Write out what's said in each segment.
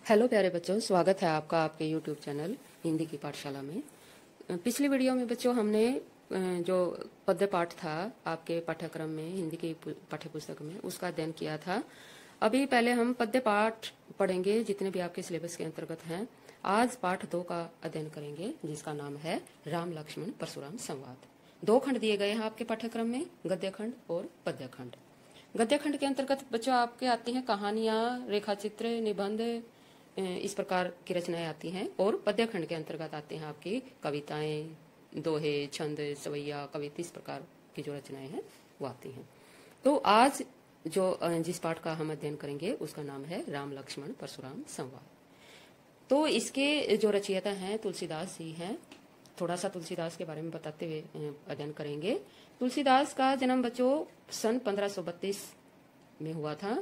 Hello प्यारे बच्चों, स्वागत है आपका आपके YouTube चैनल हिंदी की पाठशाला में। पिछली वीडियो में बच्चों हमने जो पद्य पाठ था आपके पाठ्यक्रम में हिंदी की पाठ्य पुस्तक में उसका अध्ययन किया था। अभी पहले हम पद्य पाठ पढ़ेंगे जितने भी आपके सिलेबस के अंतर्गत हैं। आज पाठ 2 का अध्ययन करेंगे जिसका नाम है राम लक्ष्मण परशुराम संवाद। 2 खंड दिए गए हैं आपके पाठ्यक्रम में, गद्य खंड और पद्य खंड। गद्य खंड के अंतर्गत बच्चों आपके आती हैं कहानियां, रेखाचित्र, निबंध, इस प्रकार की रचनाएं आती हैं। और पद्य खंड के अंतर्गत आते हैं आपकी कविताएं, दोहे, छंद, सवैया, कविता, इस प्रकार की जो रचनाएं हैं वो आती हैं। तो आज जो जिस पाठ का हम अध्ययन करेंगे उसका नाम है राम लक्ष्मण परशुराम संवाद। तो इसके जो रचयिता हैं तुलसीदास जी हैं। थोड़ा सा तुलसीदास के बारे में बताते हुए अध्ययन करेंगे। तुलसीदास का जन्म बच्चों सन 1532 में हुआ था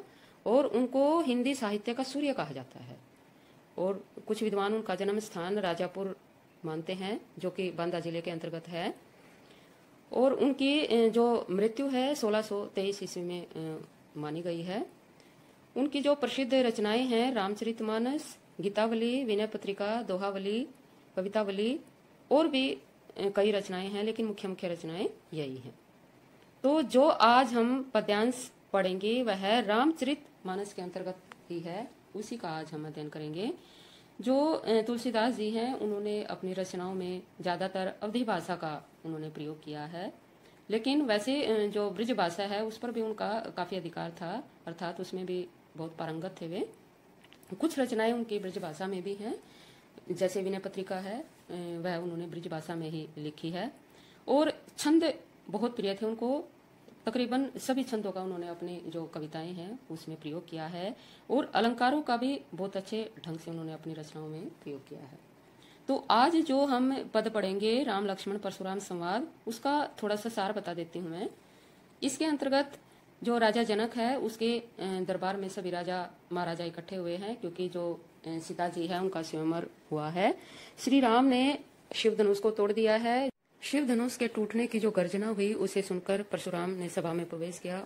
और उनको हिंदी साहित्य का सूर्य कहा जाता है। और कुछ विद्वान उनका जन्म स्थान राजापुर मानते हैं जो कि बांदा जिले के अंतर्गत है। और उनकी जो मृत्यु है 1623 ईस्वी में मानी गई है। उनकी जो प्रसिद्ध रचनाएं हैं रामचरितमानस, गीतावली, विनय पत्रिका, दोहावली, कवितावली और भी कई रचनाएं हैं, लेकिन मुख्य मुख्य रचनाएं यही हैं। तो जो आज हम पद्यांश पढ़ेंगे वह रामचरितमानस के अंतर्गत ही है, उसी का आज हम अध्ययन करेंगे। जो तुलसीदास जी हैं उन्होंने अपनी रचनाओं में ज्यादातर अवधी भाषा का उन्होंने प्रयोग किया है, लेकिन वैसे जो ब्रज भाषा है उस पर भी उनका काफी अधिकार था, अर्थात उसमें भी बहुत पारंगत थे वे। कुछ रचनाएं उनकी ब्रज भाषा में भी हैं, जैसे विनय पत्रिका है वह उन्होंने ब्रज भाषा में ही लिखी है। और छंद बहुत प्रिय थे उनको, तकरीबन सभी छंदों का उन्होंने अपने जो कविताएं हैं उसमें प्रयोग किया है। और अलंकारों का भी बहुत अच्छे ढंग से उन्होंने अपनी रचनाओं में प्रयोग किया है। तो आज जो हम पद पढ़ेंगे राम लक्ष्मण परशुराम संवाद, उसका थोड़ा सा सार बता देती हूँ मैं। इसके अंतर्गत जो राजा जनक है उसके दरबार में सभी राजा महाराजा इकट्ठे हुए हैं, क्योंकि जो सीता जी है उनका स्वयंवर हुआ है। श्री राम ने शिव धनुष को तोड़ दिया है। शिव धनुष के टूटने की जो गर्जना हुई उसे सुनकर परशुराम ने सभा में प्रवेश किया।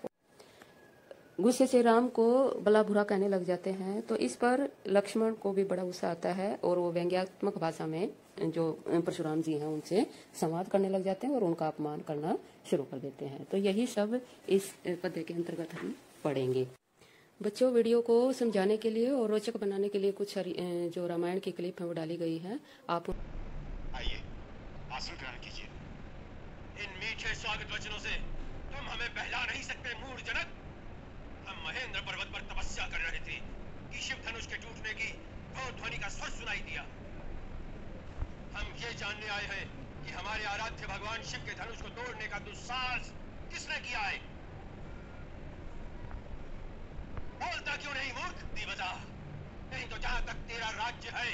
गुस्से से राम को भला बुरा कहने लग जाते हैं। तो इस पर लक्ष्मण को भी बड़ा गुस्सा आता है और वो व्यंग्यात्मक भाषा में जो परशुराम जी हैं उनसे संवाद करने लग जाते हैं और उनका अपमान करना शुरू कर देते हैं। तो यही सब इस पद्य के अंतर्गत हम पढ़ेंगे। बच्चों, वीडियो को समझाने के लिए और रोचक बनाने के लिए कुछ जो रामायण की क्लिप है वो डाली गई है। आप आइए आसन ग्रहण कीजिए। इन मीठे स्वागत वचनों से तुम हमें बहला नहीं सकते मूढ़ जनक। हम महेंद्र पर्वत पर तपस्या कर रहे थे कि शिव धनुष के टूटने की ध्वनि का स्वर सुनाई दिया। हम ये जानने आए हैं कि हमारे आराध्य भगवान शिव के धनुष को तोड़ने का दुस्साहस किसने किया है। बोलता क्यों नहीं मूर्ख, दी बता। नहीं तो जहां तक तेरा राज्य है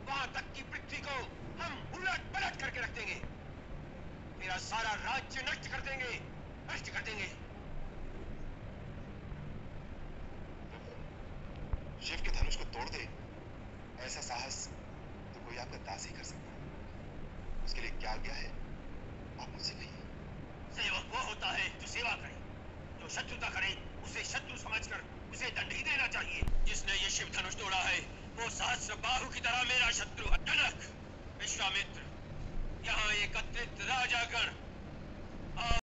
वहां तक की पृथ्वी को हम उलट पलट करके रख देंगे। तेरा सारा राज्य नष्ट कर देंगे, नष्ट कर देंगे। शिव के धनुष को तोड़ दे, ऐसा साहस तो कोई आपका दास ही कर सकता है। उसके लिए क्या आज्ञा है आप मुझसे कहिए। सेवक वो होता है जो सेवा करे, जो शत्रुता करे उसे शत्रु समझकर उसे दंड ही देना चाहिए। जिसने ये शिव धनुष तोड़ा है वो सहस्र बाहु की तरह मेरा शत्रु है। जनक, विश्वामित्र, यहाँ एकत्रित राजागण।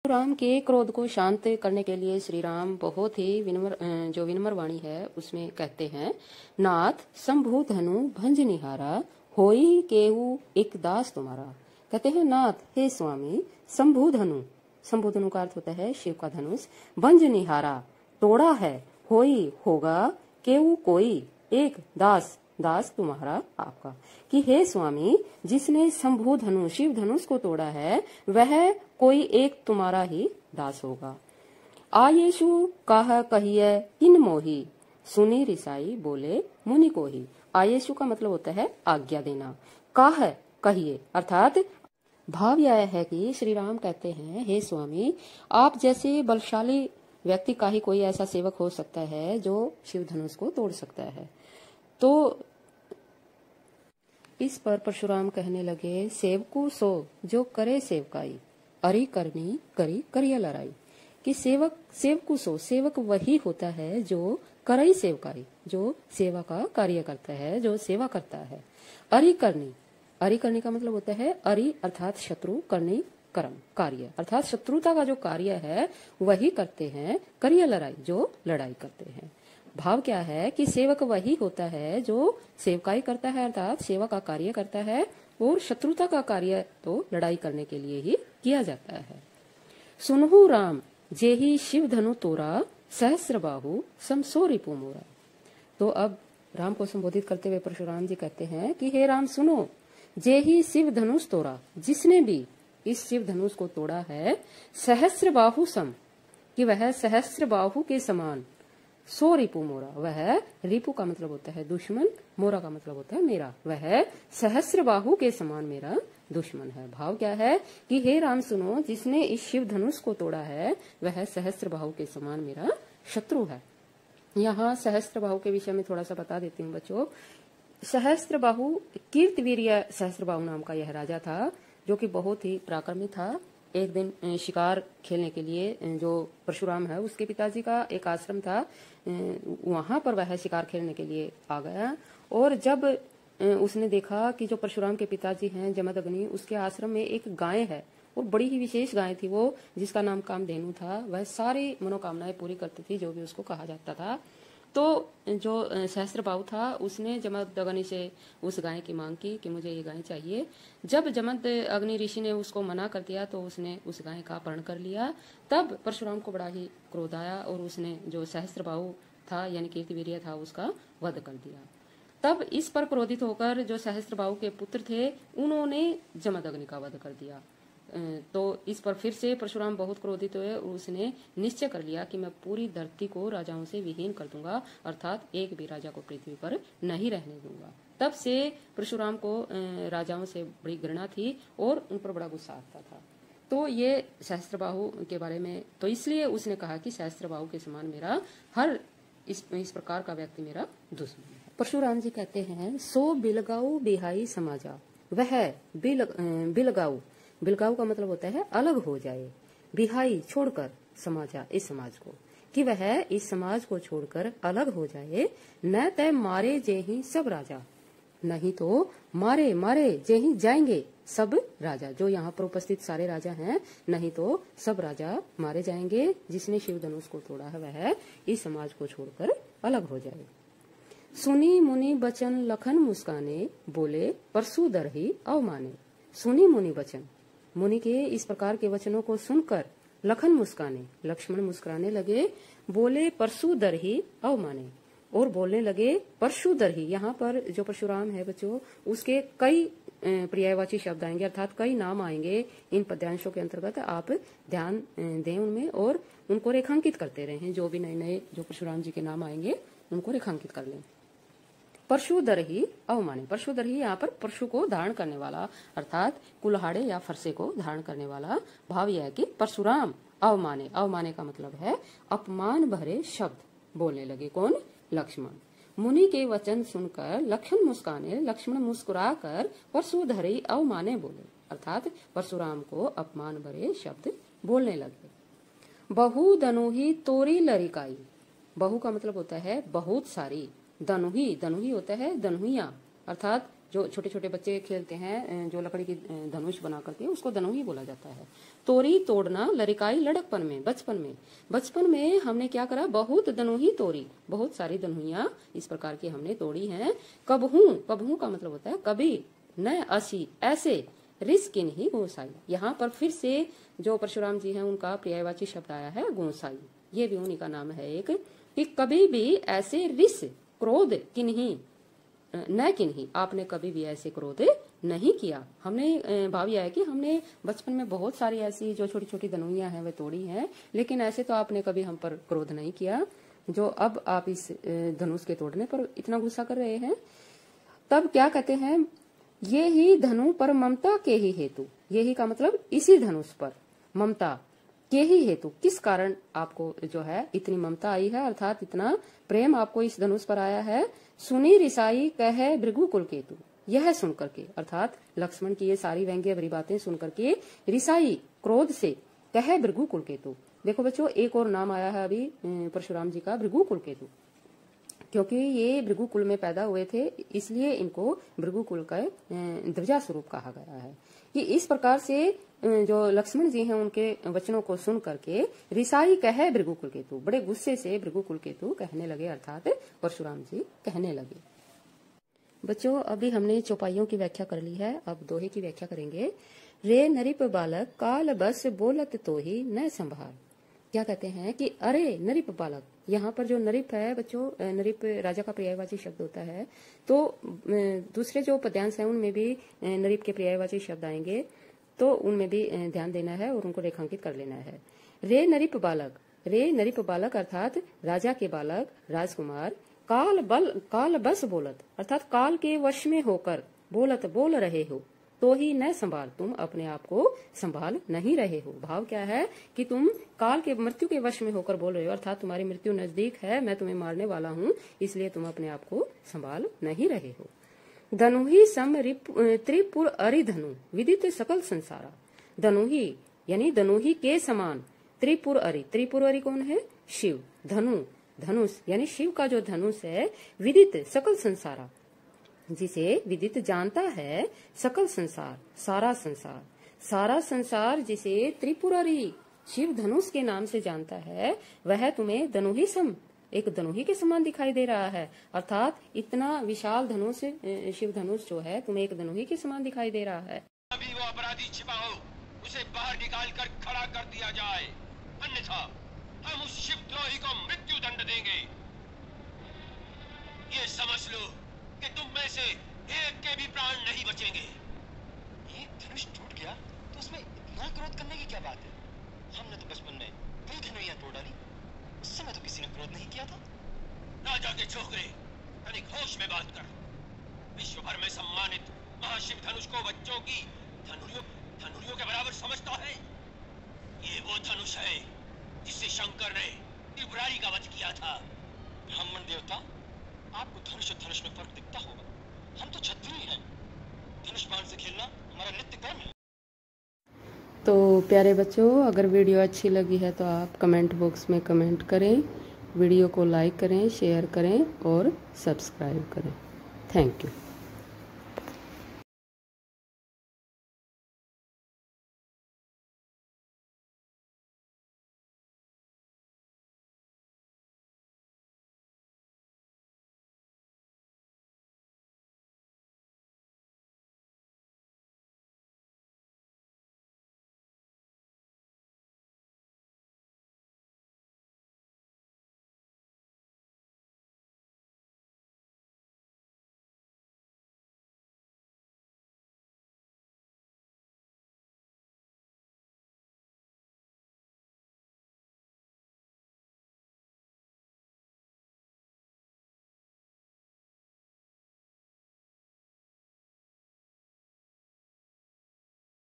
राम के क्रोध को शांत करने के लिए श्री राम बहुत ही विनम्र वाणी है उसमें कहते हैं, नाथ शंभु धनु भंज निहारा, होई केहू एक दास तुम्हारा। कहते हैं, नाथ हे स्वामी, शंभु धनु का अर्थ होता है शिव का धनुष, भंज निहारा तोड़ा है, होई होगा, केहू कोई, एक दास तुम्हारा आपका। कि हे स्वामी, जिसने शंभु धनुष शिव धनुष को तोड़ा है वह कोई एक तुम्हारा ही दास होगा। आयेशु काह कहिए इन मोही, सुनी रिसाई बोले मुनि को ही। आयेशु का मतलब होता है आज्ञा देना। काह कहिए अर्थात भाव यह है कि श्री राम कहते हैं, हे स्वामी, आप जैसे बलशाली व्यक्ति का ही कोई ऐसा सेवक हो सकता है जो शिव धनुष को तोड़ सकता है। तो इस पर परशुराम कहने लगे, सेवकू सो जो करे सेवकाई, अरि करनी करी करिया लड़ाई। कि सेवकू सो, सेवक वही होता है जो करई सेवकाई, जो सेवा का कार्य करता है, जो सेवा करता है। अरि करनी का मतलब होता है अरि अर्थात शत्रु, करनी कर्म कार्य, अर्थात शत्रुता का जो कार्य है वही करते हैं। करिय लड़ाई, जो लड़ाई करते हैं। भाव क्या है कि सेवक वही होता है जो सेवकाई करता है, अर्थात सेवा का कार्य करता है, और शत्रुता का कार्य तो लड़ाई करने के लिए ही किया जाता है। सुनहु राम जेहि शिव धनु तोरा, सहस्र बाहु समसो रिपु मोरा। तो अब राम को संबोधित करते हुए परशुराम जी कहते हैं कि हे राम सुनो, जेहि शिव धनुष तोड़ा, जिसने भी इस शिव धनुष को तोड़ा है, सहस्र बाहु सम, कि वह सहस्र बाहु के समान, सो रिपु मोरा, वह रिपु का मतलब होता है दुश्मन, मोरा का मतलब होता है मेरा, वह सहस्र बाहु के समान मेरा दुश्मन है। भाव क्या है कि हे राम सुनो, जिसने इस शिव धनुष को तोड़ा है वह सहस्र बाहु के समान मेरा शत्रु है। यहाँ सहस्त्र बाहु के विषय में थोड़ा सा बता देती हूँ बच्चों। सहस्त्र बाहु कीर्तवीर्य सहस्त्र बाहु नाम का यह राजा था, जो कि बहुत ही पराक्रमी था। एक दिन शिकार खेलने के लिए जो परशुराम है उसके पिताजी का एक आश्रम था, वहां पर वह शिकार खेलने के लिए आ गया। और जब उसने देखा कि जो परशुराम के पिताजी हैं जमदग्नि, उसके आश्रम में एक गाय है, वो बड़ी ही विशेष गाय थी वो, जिसका नाम कामधेनु था। वह सारी मनोकामनाएं पूरी करती थी जो भी उसको कहा जाता था। तो जो सहस्त्रबाहु था उसने जमदग्नि से उस गाय की मांग की कि मुझे ये गाय चाहिए। जब जमदग्नि ऋषि ने उसको मना कर दिया तो उसने उस गाय का अपहरण कर लिया। तब परशुराम को बड़ा ही क्रोध आया और उसने जो सहस्त्रबाहु था यानी कीर्तिवीर्य था उसका वध कर दिया। तब इस पर क्रोधित होकर जो सहस्त्रबाहु के पुत्र थे उन्होंने जमदग्नि का वध कर दिया। तो इस पर फिर से परशुराम बहुत क्रोधित हुए और उसने निश्चय कर लिया कि मैं पूरी धरती को राजाओं से विहीन कर दूंगा, अर्थात एक भी राजा को पृथ्वी पर नहीं रहने दूंगा। तब से परशुराम को राजाओं से बड़ी घृणा थी और उन पर बड़ा गुस्सा आता था। तो ये सहस्त्रबाहु के बारे में, तो इसलिए उसने कहा कि सहस्त्रबाहु के समान मेरा हर इस प्रकार का व्यक्ति मेरा दुश्मन है। परशुराम जी कहते हैं सो बिलगाऊ बिहाई समाजा, वह बिलगाऊ, बिलगाऊ का मतलब होता है अलग हो जाए, बिहाई छोड़कर, समाजा इस समाज को, कि वह इस समाज को छोड़कर अलग हो जाए। न तय मारे जे ही सब राजा, नहीं तो मारे मारे जे ही जाएंगे सब राजा, जो यहाँ पर उपस्थित सारे राजा हैं, नहीं तो सब राजा मारे जाएंगे। जिसने शिव धनुष को तोड़ा है वह इस समाज को छोड़कर अलग हो जाए। सुनी मुनि बचन लखन मुस्काने, बोले परसु दर ही अवमाने। सुनी मुनि बचन, मुनि के इस प्रकार के वचनों को सुनकर लखन मुस्काने, लक्ष्मण मुस्कुराने लगे। बोले परसु दर ही अवमाने, और बोलने लगे परशु दर ही। यहाँ पर जो परशुराम है बच्चों उसके कई पर्यायवाची शब्द आएंगे, अर्थात कई नाम आएंगे इन पद्यांशों के अंतर्गत। आप ध्यान दें उनमें और उनको रेखांकित करते रहें। जो भी नए नए जो परशुराम जी के नाम आएंगे उनको रेखांकित कर लें। परशुदर ही अवमाने, परशुदर ही यहाँ पर परशु को धारण करने वाला, अर्थात कुल्हाड़े या फरसे को धारण करने वाला। भाव यह है कि परशुराम अवमाने, अवमाने का मतलब है अपमान भरे शब्द बोलने लगे। कौन? लक्ष्मण। मुनि के वचन सुनकर लक्ष्मण मुस्काने, लक्ष्मण मुस्कुरा कर परशुधर ही अवमाने बोले, अर्थात परशुराम को अपमान भरे शब्द बोलने लगे। बहु दनुही तोरी लरिकाई, बहु का मतलब होता है बहुत सारी, दनुही, दनुही होता है दनुहिया, अर्थात जो छोटे छोटे बच्चे खेलते हैं जो लकड़ी की धनुष बना करके, उसको दनुही बोला जाता है। तोरी तोड़ना, लरिकाई लड़कपन में, बचपन में, बचपन में हमने क्या करा, बहुत दनुही तोड़ी, बहुत सारी दनुहिया इस प्रकार की हमने तोड़ी हैं। कबहू, कबहू का मतलब होता है कभी, न असी ऐसे, रिस्किन ही गोसाई। यहाँ पर फिर से जो परशुराम जी हैं उनका पर्यायवाची शब्द आया है गोसाई, ये भी उन्हीं का नाम है एक, कि कभी भी ऐसे रिस क्रोध किन्हीं, न किन्हीं, आपने कभी भी ऐसे क्रोध नहीं किया। हमने भाव यह है कि हमने बचपन में बहुत सारी ऐसी जो छोटी छोटी धनुइयां हैं वे तोड़ी हैं, लेकिन ऐसे तो आपने कभी हम पर क्रोध नहीं किया, जो अब आप इस धनुष के तोड़ने पर इतना गुस्सा कर रहे हैं। तब क्या कहते हैं, ये ही धनु पर ममता के ही हेतु, यही का मतलब इसी धनुष पर ममता के ही हेतु, किस कारण आपको जो है इतनी ममता आई है, अर्थात इतना प्रेम आपको इस धनुष पर आया है। सुनी रिसाई कहे भृगु कुल केतु, यह सुनकर के, अर्थात लक्ष्मण की ये सारी व्यंग्य भरी बातें सुनकर के रिसाई क्रोध से, कहे भृगु कुल केतु। देखो बच्चों एक और नाम आया है अभी परशुराम जी का, भृगु कुल केतु। क्योंकि ये भृगुकुल में पैदा हुए थे, इसलिए इनको भृगुकुल का द्विजा स्वरूप कहा गया है। कि इस प्रकार से जो लक्ष्मण जी हैं उनके वचनों को सुन करके रिसाई कहे भृगुकुल केतु, बड़े गुस्से से भृगुकुल केतु कहने लगे, अर्थात परशुराम जी कहने लगे। बच्चों, अभी हमने चौपाइयों की व्याख्या कर ली है, अब दोहे की व्याख्या करेंगे। रे नरिप बालक काल बस बोलत तो ही न संभाल। क्या कहते हैं कि अरे नरिप बालक, यहाँ पर जो नरिप है बच्चों, नरिप राजा का पर्यायवाची शब्द होता है, तो दूसरे जो पद्यांश है उनमें भी नरिप के पर्यायवाची शब्द आएंगे, तो उनमें भी ध्यान देना है और उनको रेखांकित कर लेना है। रे नरिप बालक, रे नरिप बालक अर्थात राजा के बालक, राजकुमार, काल बस बोलत अर्थात काल के वश में होकर बोलत बोल रहे हो, तो ही न संभाल, तुम अपने आप को संभाल नहीं रहे हो। भाव क्या है कि तुम काल के मृत्यु के वश में होकर बोल रहे हो, अर्थात तुम्हारी मृत्यु नजदीक है, मैं तुम्हें मारने वाला हूँ, इसलिए तुम अपने आप को संभाल नहीं रहे हो। धनुही सम त्रिपुर अरि धनु विदित सकल संसारा। धनुही यानी धनुही के समान, त्रिपुर अरि, त्रिपुर अरि कौन है? शिव। धनु धनुष यानी शिव का जो धनुष है, विदित सकल संसारा, जिसे विदित जानता है सकल संसार, सारा संसार, सारा संसार जिसे त्रिपुरारी शिव धनुष के नाम से जानता है, वह तुम्हें धनुही सम, एक धनुही के समान दिखाई दे रहा है, अर्थात इतना विशाल धनुष, शिव धनुष जो है तुम्हें एक धनुही के समान दिखाई दे रहा है। अभी वो अपराधी छिपा हो, उसे बाहर निकाल कर खड़ा कर दिया जाए, अन्यथा हम उस शिवद्रोही को मृत्यु दंड देंगे। ये समझ लो कि तुम में से एक के भी प्राण नहीं बचेंगे। ये धनुष टूट गया तो उसमें इतना क्रोध करने की क्या बात है? हमने तो बचपन में कई धनुइयां तोड़ डाली, उस समय तो किसी ने क्रोध नहीं किया था। राजा के छोकरे, तनिक होश में बात कर। विश्व भर में सम्मानित महाशिव धनुष को बच्चों की धनुरियों के बराबर समझता है। ये वो धनुष है जिससे शंकर ने त्रिपुरारी का वध किया था। ब्राह्मण देवता, आपको धनुष और धनुष में फर्क दिखता होगा, हम तो क्षत्रिय हैं, धनुष बाण से खेलना हमारा नित्य कर्म है। तो प्यारे बच्चों, अगर वीडियो अच्छी लगी है तो आप कमेंट बॉक्स में कमेंट करें, वीडियो को लाइक करें, शेयर करें और सब्सक्राइब करें। Thank you.